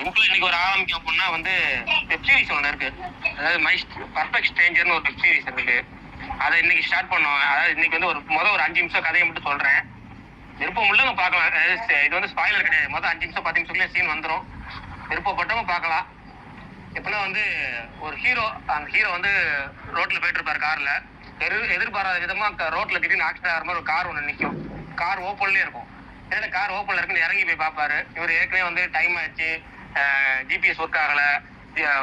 சிம்பிளா இன்னைக்கு ஒரு ஆரம்பிக்கும் அப்படின்னா வந்து வெப் சீரிஸ் ஒன்று இருக்கு. அதாவது மை பர்ஃபெக்ட் ஸ்ட்ரேஞ்சர்னு ஒரு வெப் சீரிஸ் இருக்கு. அதை இன்னைக்கு ஸ்டார்ட் பண்ணோம். அதாவது இன்னைக்கு வந்து ஒரு 5 நிமிஷம் கதையை மட்டும் சொல்றேன். விருப்பம் உள்ளவங்க பார்க்கலாம். இது வந்து ஸ்பாயிலர் கிடையாது. 5 நிமிஷம் 10 நிமிஷத்துக்குள்ளே சீன் வந்துடும். விருப்பப்பட்டவங்க பார்க்கலாம். எப்படின்னா வந்து ஒரு ஹீரோ, அந்த ஹீரோ வந்து ரோட்ல போயிட்டு இருப்பாரு கார்ல. எதிர்பாராத விதமா ரோட்ல திடீர்னு ஆக்சிடென்ட் ஆகிற மாதிரி ஒரு கார் ஒன்று நிற்கும். கார் ஓப்பன்லேயே இருக்கும். ஏன்னா கார் ஓப்பன்ல இருக்குன்னு இறங்கி போய் பார்ப்பாரு. இவர் ஏற்கனவே வந்து டைம் ஆயிடுச்சு, ஜிபிஎஸ் ஒர்க் ஆகல,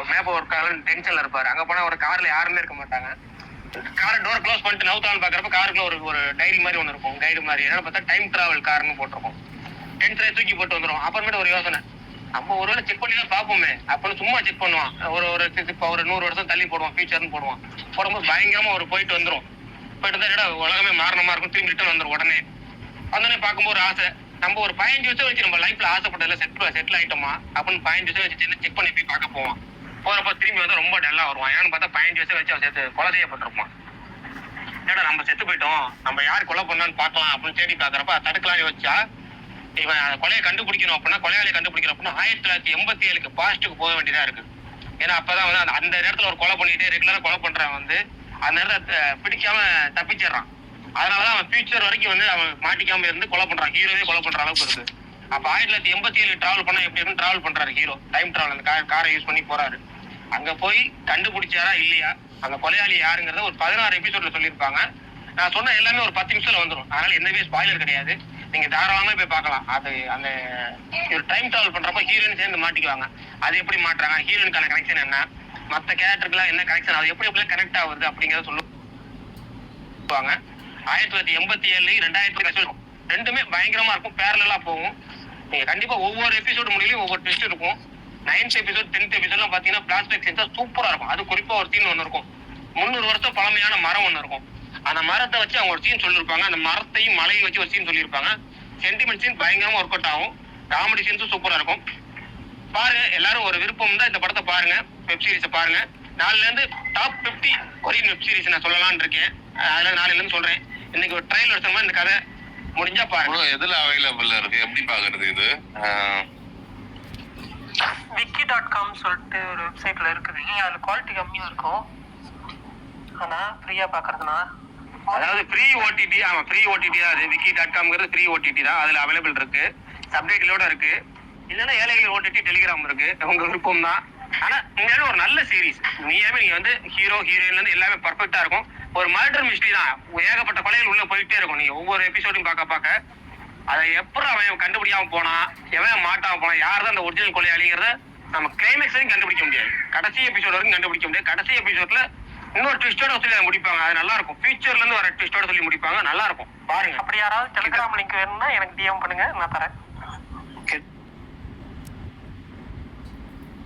மேப் ஒர்க் ஆகலன்னு டென்ஷன்ல இருப்பாரு. அங்க போனா ஒரு கார்ல யாருமே இருக்க மாட்டாங்க. காரை டோர் க்ளோஸ் பண்ணிட்டு நவுத்தாலும் பாக்குறப்ப காருக்குள்ள ஒரு டைரி மாதிரி ஒன்று இருக்கும், கைடு மாதிரி. என்னன்னு பார்த்தா டைம் டிராவல் கார்னு போட்டிருக்கும். டென்ஷனை தூக்கி போட்டு வந்துடும். அப்புறமேட்டு ஒரு யோசனை, நம்ம ஒருவேளை செக் பண்ணி தான் பார்ப்போமே அப்படின்னு சும்மா செக் பண்ணுவான். ஒரு 100 வருஷம் தள்ளி போடுவான், ஃபியூச்சர்னு போடுவான். போடும்போது பயங்கரமா ஒரு போயிட்டு வந்துடும். போயிட்டு இருந்தா உலகமே மாறணுமா இருக்கும், திரும்பி ரிட்டர்ன் வந்துடும். உடனே வந்தோடனே பார்க்கும்போது ஒரு ஆசை, நம்ம ஒரு 15 வருஷம் வச்சு நம்ம லைஃப்ல ஆசைப்பட்டதுல செட்டில் ஆயிட்டோமா அப்படின்னு 15 வருஷம் வச்சு செக் பண்ணி போய் பார்க்க போவான். போறப்ப திரும்பி வந்து ரொம்ப டல்லா வருவான். ஏன்னு பார்த்தா 15 வருஷம் வச்சு அவன் சேர்த்து கொலை செய்யப்பட்டிருப்பான். ஏடா நம்ம செத்து போயிட்டோம், நம்ம யார் கொலை பண்ணான்னு பார்க்கலாம் அப்படின்னு தேடி பார்க்கறப்ப தடுக்கலாம் யோசிச்சா, இவன் கொலையை கண்டுபிடிக்கணும் அப்படின்னா, கொலையாளியை கண்டுபிடிக்கணும் அப்படின்னா 1987 பாஸ்ட்டுக்கு போக வேண்டியதா இருக்கு. ஏன்னா அப்பதான் வந்து அந்த நேரத்துல ஒரு கொலை பண்ணிட்டு ரெகுலரா கொலை பண்றவன் வந்து அந்த நேரத்தை பிடிக்காம தப்பிச்சிடறான். அதனாலதான் அவன் ஃபியூச்சர் வரைக்கும் வந்து அவன் மாட்டிக்காம இருந்து கொலை பண்றான். ஹீரோவே கொலை பண்ற அளவுக்கு இருக்கு. அப்ப 1987 டிராவல் பண்ணா எப்படி இருக்குன்னு டிராவல் பண்றாரு ஹீரோ. டைம் டிராவல் அந்த காரை யூஸ் பண்ணி போறாரு. அங்க போய் கண்டுபிடிச்சாரா இல்லையா, அந்த கொலையாளி யாருங்கிறத ஒரு 16 எபிசோட்ல சொல்லியிருப்பாங்க. நான் சொன்ன எல்லாமே ஒரு 10 நிமிஷத்துல வந்துடும். அதனால எந்தவே ஸ்பாயிலர் கிடையாது. நீங்க தாராளமா போய் பார்க்கலாம். அது அந்த ஒரு டைம் டிராவல் பண்றப்ப ஹீரோயின் சேர்ந்து மாட்டிக்குவாங்க. அது எப்படி மாட்டுறாங்க, ஹீரோயினுக்கான கனெக்ஷன் என்ன, மற்ற கேரக்டருக்குலாம் என்ன கனெக்ஷன், அது எப்படி கனெக்ட் ஆகுது அப்படிங்கிறத சொல்லுவாங்க. 1987 2000 ரெண்டுமே பயங்கரமா இருக்கும். பேரலா போகும். நீங்க கண்டிப்பா ஒவ்வொரு எபிசோடு முடியலையும் ஒவ்வொரு ட்விஸ்ட் இருக்கும். 9th எபிசோட் 10th எபிசோட்லாம் பாத்தீங்கன்னா பிளாஸ்டிக் சென்ஸா சூப்பரா இருக்கும். அது குறிப்பா ஒரு சீன் ஒன்று இருக்கும். 300 வருஷம் பழமையான மரம் ஒன்று இருக்கும். அந்த மரத்தை வச்சு அவங்க ஒரு சீன் சொல்லியிருப்பாங்க. அந்த மரத்தையும் மலையை வச்சு ஒரு சீன் சொல்லியிருப்பாங்க. சென்டிமெண்ட் சீன் பயங்கரமா ஒர்க் அவுட் ஆகும். காமெடி சீன்ஸும் சூப்பரா இருக்கும். பாருங்க, எல்லாரும் ஒரு விருப்பம் தான் இந்த படத்தை பாருங்க, வெப் சீரிஸை பாருங்க. 4ல இருந்து டாப் 50 கொரியன் வெப் சீரிஸ் நான் சொல்லலாம்னு இருக்கேன். அதுல 4ல இருந்து சொல்றேன். இன்னைக்கு ஒரு ட்ரையல் எடுத்த மாதிரி இந்த கதை முடிஞ்சா பாருங்க. எதுல அவைலபிள் இருக்கு, எப்படி பாக்குறது? இது wiki.com சொல்லிட்டு ஒரு வெப்சைட்ல இருக்குது. அதுல குவாலிட்டி கம்மியா இருக்கும். ஆனா ஃப்ரீயா பாக்குறதுனா, அதாவது ஃப்ரீ ஓடிடி. ஆமா, ஃப்ரீ ஓடிடி தான் அது. wiki.comங்கிறது ஃப்ரீ ஓடிடி தான். அதுல அவைலபிள் இருக்கு, சப்டைட்டிலோட இருக்கு. இல்லைன்னா ஏழைகள் ஓடிடி டெலிகிராம் இருக்கு. உங்க விருப்பம் தான். ஆனா இங்க ஒரு நல்ல சீரிஸ். நீங்க வந்து ஹீரோ ஹீரோயின்ல இருந்து எல்லாமே பர்ஃபெக்டா இருக்கும். ஒரு மர்டர் மிஸ்ட்ரி தான். ஏகப்பட்ட கொலைகள் உள்ள போயிட்டே இருக்கும். நீங்க ஒவ்வொரு எபிசோடையும் பார்க்க அதை எப்படி அவன் கண்டுபிடிக்காம போனா, எவன் மாட்டாம போனா, யார் தான் அந்த ஒரிஜினல் கொலையாளிங்கிறத நம்ம கிளைமேக்ஸ் வரைக்கும் கண்டுபிடிக்க முடியாது. கடைசி எபிசோட் வரைக்கும் கண்டுபிடிக்க முடியாது. கடைசி எபிசோட்ல இன்னொரு ட்விஸ்டோட சொல்லி அதை முடிப்பாங்க. அது நல்லா இருக்கும். ஃபியூச்சர்ல இருந்து வர ட்விஸ்டோட சொல்லி முடிப்பாங்க. நல்லா இருக்கும், பாருங்க. அப்படி யாராவது டெலிகிராம் லிங்க் வேணும்னா எனக்கு டிஎம் பண்ணுங்க, நான் தரேன்.